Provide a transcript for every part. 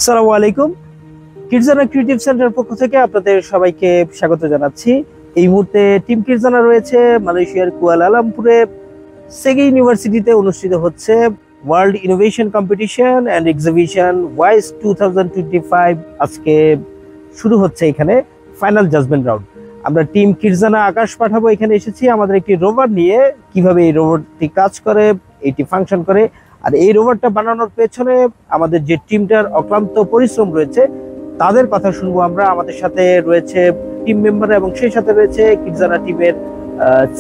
আসসালামু আলাইকুম। কিডজানা creative centre পক্ষ থেকে আপনাদের সবাইকে স্বাগত জানাচ্ছি। এই মুহূর্তে টিম কিডজানা রয়েছে মালয়েশিয়ার কুয়ালালামপুরে সেগি ইউনিভার্সিটিতে অনুষ্ঠিত হচ্ছে world innovation competition and exhibition wise 2025। আজকে শুরু হচ্ছে এখানে ফাইনাল জাজমেন্ট রাউন্ড। আমরা টিম কিডজানা আকাশ পাঠাবো এখানে এসেছি আমাদের একটি রোভার নিয়ে, কিভাবে এই রোবটটি কাজ করে, এটি ফাংশন করে, আর এই রোবটটা বানানোর পেছনে আমাদের যে টিমটার অক্লান্ত পরিশ্রম রয়েছে তাদের কথা শুনবো আমরা। আমাদের সাথে রয়েছে টিম মেম্বার এবং সেই সাথে রয়েছে কিডজানা টিমের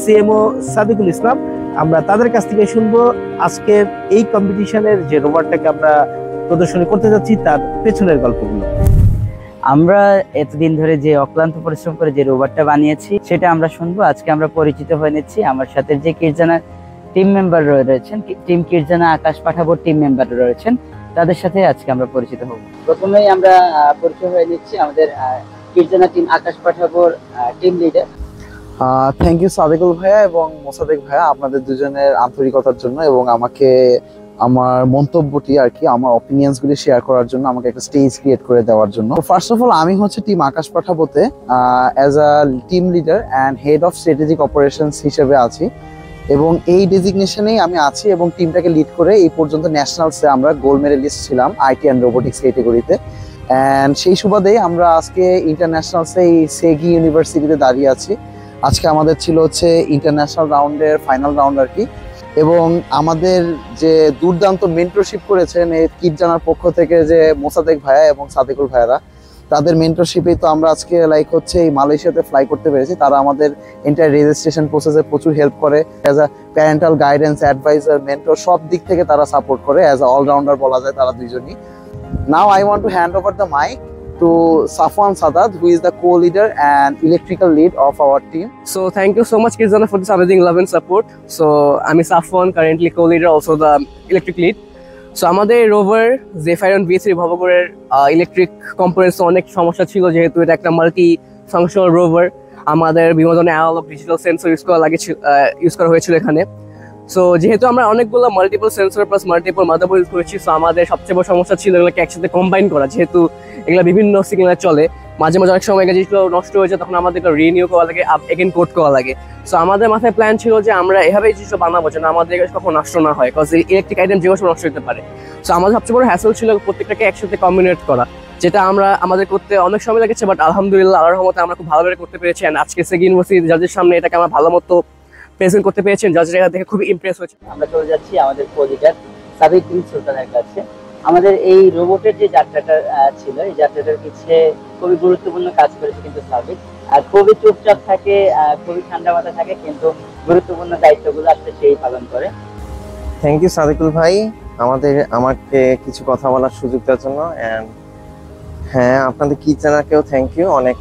সিএমও সাদিকুল ইসলাম। আমরা তাদের কাছ থেকে শুনবো আজকের এই কম্পিটিশনের যে রোবটটাকে আমরা প্রদর্শনী করতে যাচ্ছি তার পেছনের গল্পগুলো। আমরা এতদিন ধরে যে অক্লান্ত পরিশ্রম করে যে রোবটটা বানিয়েছি সেটা আমরা শুনবো। আজকে আমরা পরিচিত হয়ে নিচ্ছি। আমার সাথে যে কিডজানা টিম মেম্বার রয়েছেন, টিম কিডজানা আকাশ পাঠাবোর টিম মেম্বার রয়েছেন, তাদের সাথে আজকে আমরা পরিচিত হব। প্রথমেই আমরা পরিচয় হয়ে নিচ্ছি আমাদের কিডজানা টিম আকাশ পাঠাবোর team leader. Thank you Sadekul ভাইয়া এবং মোসাদেক ভাইয়া আপনাদের দুজনের আন্তরিকতার জন্য এবং আমাকে আমার মন্তব্যটি আর কি আমার অপিনিয়ন্স গুলি শেয়ার করার জন্য, আমাকে একটা স্টেজ ক্রিয়েট করে দেওয়ার জন্য। ফার্স্ট অফ অল আমি হচ্ছে টিম আকাশ পাঠাবোতে as a team leader and head of strategic operations হিসেবে আছি এবং এই ডেজিগনেশনেই আমি আছি এবং টিমটাকে লিড করে এই পর্যন্ত ন্যাশনালসে আমরা গোল্ড মেডেলিস্ট ছিলাম আইটি অ্যান্ড রোবোটিক্স ক্যাটেগরিতে। অ্যান্ড সেই সুবাদেই আমরা আজকে ইন্টারন্যাশনালসে এই সেগি ইউনিভার্সিটিতে দাঁড়িয়ে আছি। আজকে আমাদের ছিল হচ্ছে ইন্টারন্যাশনাল রাউন্ডের ফাইনাল রাউন্ড আর কি। এবং আমাদের যে দুর্দান্ত মেন্টরশিপ করেছেন এই কিডজানার পক্ষ থেকে যে মোসাদেক ভাইয়া এবং সাদেকুল ভাইয়ারা, তাদের মেন্টরশিপেই তো আমরা আজকে হচ্ছে এই মালয়েশিয়াতে ফ্লাই করতে পেরেছি। তারা আমাদের এন্টায়ার রেজিস্ট্রেশন প্রসেসে প্রচুর হেল্প করে। As a parental guidance, advisor, mentor সব দিক থেকে তারা সাপোর্ট করে। অ্যাজ আ অলরাউন্ডার বলা যায় তারা দুইজনই। Now I want to hand over the mike to Safwan Sadat, who is the co-leader and electrical lead of our team. So thank you so much Kidzana for this amazing love and support. So I'm Safwan, currently co-leader, also the electric lead. So আমাদের rover জেফাইরন V3 ভবগড়ের electric components অনেক সমস্যা ছিল, যেহেতু এটা একটা multi functional rover. আমাদের বিভিন্ন ধরনের অ্যানালগ ডিজিটাল সেন্সর ইউজ করা হয়েছিল এখানে। সো যেহেতু আমরা অনেকগুলো multiple sensor plus multiple motherboard use করেছি, সো আমাদের সবচেয়ে বড় সমস্যা ছিল এগুলোকে একসাথে কম্বাইন করা। যেহেতু এগুলো বিভিন্ন সিগন্যালে চলে, মাঝে মাঝে অনেক সময় জিনিসগুলো নষ্ট হয়ে যায়, তখন আমাদের রিনিউ করা লাগে, এগেন কোড করা লাগে। সো আমাদের মাথায় প্ল্যান ছিল যে আমরা এভাবেই জিনিসটা বানাবো যেন আমাদের কখনো নষ্ট না হয়, কজ ইলেকট্রিক আইটেম যে কোনো নষ্ট হতে পারে। সো আমাদের সবচেয়ে বড় হ্যাসেল ছিল প্রত্যেকটাকে একসাথে কম্বিনেট করা, যেটা আমাদের করতে অনেক সময় লেগেছে, বাট আলহামদুলিল্লাহ আল্লাহর রহমতে আমরা খুব ভালোভাবে করতে পেরেছি। এন্ড আজকে সেগি ইউনিভার্সিটি জাজের সামনে এটাকে আমরা ভালো মতো প্রেজেন্ট করতে পেরেছেন। জাজেরা দেখে খুবই ইমপ্রেস হয়েছে। আমরা চলে যাচ্ছি আমাদের কো-লিডার সাবিক বিন সুলতানের কাছে। আমাদের এই রোবটের যে যাত্রাটা ছিল, এই যাত্রাটার পিছনে খুবই গুরুত্বপূর্ণ কাজ করেছে কিন্তু সাবিক। আর খুবই চুপচাপ থাকে, খুবই ঠান্ডা মাথা থাকে, কিন্তু গুরুত্বপূর্ণ দায়িত্বগুলো আসলে সেই পালন করে। থ্যাংক ইউ সাদিকুল ভাই আমাকে কিছু কথা বলার সুযোগ দেওয়ার জন্য। অ্যান্ড হ্যাঁ, আপনাদের কিডজানাকেও থ্যাংক ইউ, অনেক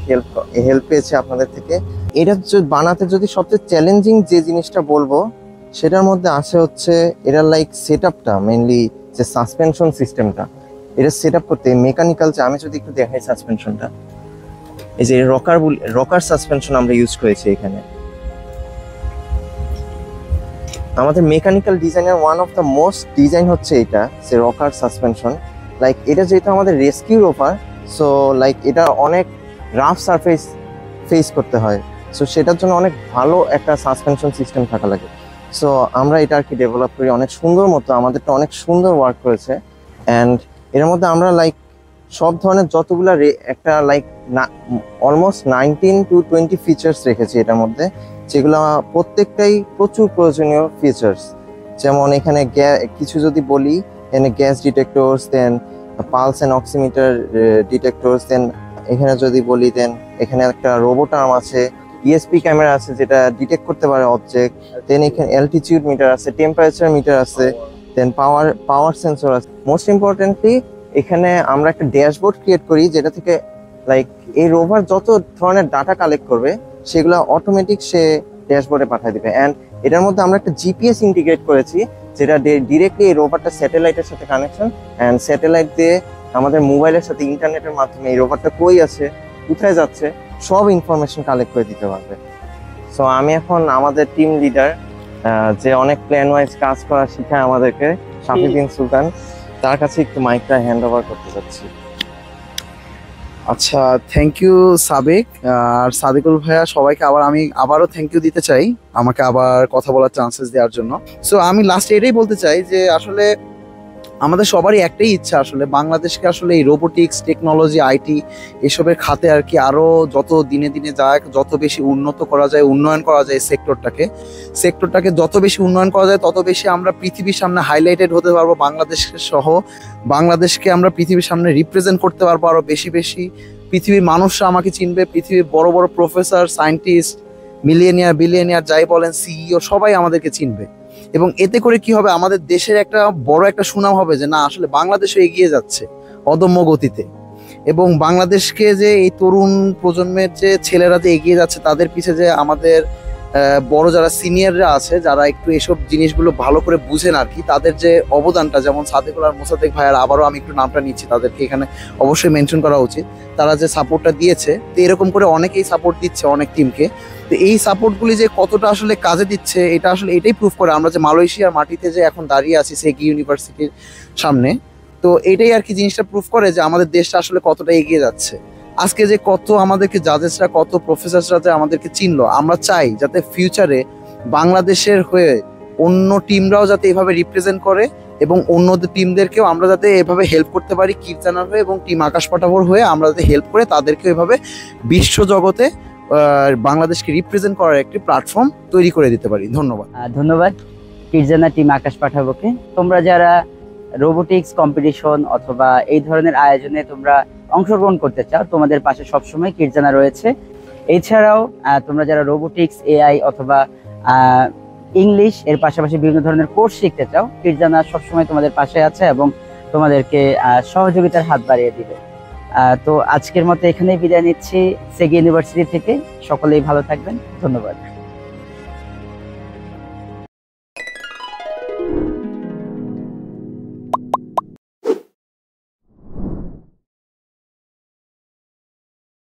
হেল্প পেয়েছে আপনাদের থেকে। এটা বানাতে যদি সবচেয়ে চ্যালেঞ্জিং যে জিনিসটা বলবো সেটার মধ্যে আছে হচ্ছে এটার সেট আপটা, মেইনলি যে সাসপেনশন সিস্টেমটা, এটা সেট আপ করতে মেকানিক্যাল যে আমি যদি একটু দেখাই সাসপেনশনটা, এই যে রকার সাসপেনশন আমরা ইউজ করেছি এখানে। আমাদের মেকানিক্যাল ডিজাইনের one of the most design হচ্ছে এটা, যে রকার সাসপেনশন। এটা যেহেতু আমাদের রেস্কিউ রোভার, সো এটা অনেক রাফ সারফেস ফেস করতে হয়, সো সেটার জন্য অনেক ভালো একটা সাসপেনশন সিস্টেম থাকা লাগে। সো আমরা এটা আর কি ডেভেলপ করি অনেক সুন্দর মতো, আমাদেরটা অনেক সুন্দর ওয়ার্ক করেছে। অ্যান্ড এর মধ্যে আমরা সব ধরনের যতগুলা একটা অলমোস্ট 19 to 20 ফিচার্স রেখেছি এটার মধ্যে, যেগুলো প্রত্যেকটাই প্রচুর প্রয়োজনীয় ফিচার্স। যেমন এখানে কিছু যদি বলি, এখানে gas detectors, then pulse and oximeter detectors, then এখানে যদি বলি দেন এখানে একটা রোবট আর্ম আছে, ইএসপি ক্যামেরা আছে যেটা ডিটেক্ট করতে পারে অবজেক্ট, দেন এখানে অ্যালটিটিউড মিটার আছে, টেম্পারেচার মিটার আছে, দেন পাওয়ার সেন্সর আছে। মোস্ট ইম্পর্টেন্টলি এখানে আমরা একটা ড্যাশবোর্ড ক্রিয়েট করি, যেটা থেকে এই রোভার যত ধরনের ডাটা কালেক্ট করবে সেগুলো অটোমেটিক সে ড্যাশবোর্ডে পাঠিয়ে দিবে। অ্যান্ড এটার মধ্যে আমরা একটা জিপিএস ইন্টিগ্রেট করেছি, যেটা ডিরেক্টলি এই রোভারটা স্যাটেলাইটের সাথে কানেকশন, অ্যান্ড স্যাটেলাইট দিয়ে আমাদের মোবাইলের সাথে ইন্টারনেটের মাধ্যমে এই রোভারটা কই আছে, কোথায় যাচ্ছে, সব ইনফরমেশন কালেক্ট করে দিতে পারবে। সো আমি এখন আমাদের টিম লিডার, যে অনেক প্ল্যান ওয়াইজ কাজ করা শিখায় আমাদেরকে, শাফি বিন সুলতান, তার কাছে একটু মাইকটা হ্যান্ড ওভার করতে যাচ্ছি। আচ্ছা, থ্যাংক ইউ সাবেক আর সাদিকুল ভাইয়া, সবাইকে আমি আবারও থ্যাংক ইউ দিতে চাই আমাকে আবার কথা বলার চান্সেস দেওয়ার জন্য। সো আমি লাস্টে এটাই বলতে চাই যে আসলে আমাদের সবারই একটাই ইচ্ছা, আসলে বাংলাদেশকে আসলে এই রোবোটিক্স, টেকনোলজি, আইটি এসবের খাতে আর কি আরো যত দিনে দিনে যায়, যত বেশি উন্নত করা যায়, উন্নয়ন করা যায় সেক্টরটাকে যত বেশি উন্নয়ন করা যায় তত বেশি আমরা পৃথিবীর সামনে হাইলাইটেড হতে পারবো। বাংলাদেশকে আমরা পৃথিবীর সামনে রিপ্রেজেন্ট করতে পারবো আরো বেশি বেশি। পৃথিবীর মানুষরা আমাকে চিনবে, পৃথিবীর বড় বড় প্রফেসর, সায়েন্টিস্ট, মিলিয়নিয়ার, বিলিয়নিয়ার যাই বলেন, সিইও সবাই আমাদেরকে চিনবে। এবং এতে করে কি হবে, আমাদের দেশের একটা বড় একটা সুনাম হবে যে না, আসলে বাংলাদেশও এগিয়ে যাচ্ছে অদম্য গতিতে। এবং বাংলাদেশকে যে এই তরুণ প্রজন্মের যে ছেলেরা যে এগিয়ে যাচ্ছে, তাদের পিছে যে আমাদের বড় যারা সিনিয়ররা আছে, যারা একটু এসব জিনিসগুলো ভালো করে বুঝেন আর কি, তাদের যে অবদানটা, যেমন সাদেকুল আর মোসাদ্দেক ভাইয়ার, আবারও আমি একটু নামটা নিচ্ছি, তাদেরকে এখানে অবশ্যই মেনশন করা উচিত। তারা যে সাপোর্টটা দিয়েছে, তো এরকম করে অনেকেই সাপোর্ট দিচ্ছে অনেক টিমকে। তো এই সাপোর্টগুলি যে কতটা আসলে কাজে দিচ্ছে, এটা আসলে এটাই প্রুফ করে আমরা যে মালয়েশিয়ার মাটিতে যে এখন দাঁড়িয়ে আছি সেগি ইউনিভার্সিটির সামনে। তো এটাই আর কি জিনিসটা প্রুফ করে যে আমাদের দেশটা আসলে কতটা এগিয়ে যাচ্ছে। আজকে যে কত আমাদেরকে জাজেসরা, কত প্রফেসরসরা যে আমাদেরকে চিনলো, আমরা চাই যাতে ফিউচারে বাংলাদেশের হয়ে অন্য টিমরাও যাতে এভাবে রিপ্রেজেন্ট করে এবং অন্য টিমদেরকেও আমরা যাতে এভাবে হেল্প করতে পারি, কিরজানার হয়ে এবং টিম আকাশ পাঠাবোর হয়ে আমরা যাতে হেল্প করে তাদেরকেও এভাবে বিশ্ব জগতে বাংলাদেশকে রিপ্রেজেন্ট করার একটি প্ল্যাটফর্ম তৈরি করে দিতে পারি। ধন্যবাদ। ধন্যবাদ কিরজানা টিম আকাশ পাঠাবোকে। তোমরা যারা রোবোটিক্স কম্পিটিশন অথবা এই ধরনের আয়োজনে তোমরা অংশগ্রহণ করতে চাও, তোমাদের পাশে সবসময় কিরজানা রয়েছে। এছাড়াও তোমরা যারা রোবোটিক্স, এআই অথবা ইংলিশ এর পাশাপাশি বিভিন্ন ধরনের কোর্স শিখতে চাও, কিরজানা সবসময় তোমাদের পাশে আছে এবং তোমাদেরকে সহযোগিতার হাত বাড়িয়ে দিবে। তো আজকের মতো এখানেই বিদায় নিচ্ছি সেগি ইউনিভার্সিটি থেকে। সকলেই ভালো থাকবেন। ধন্যবাদ।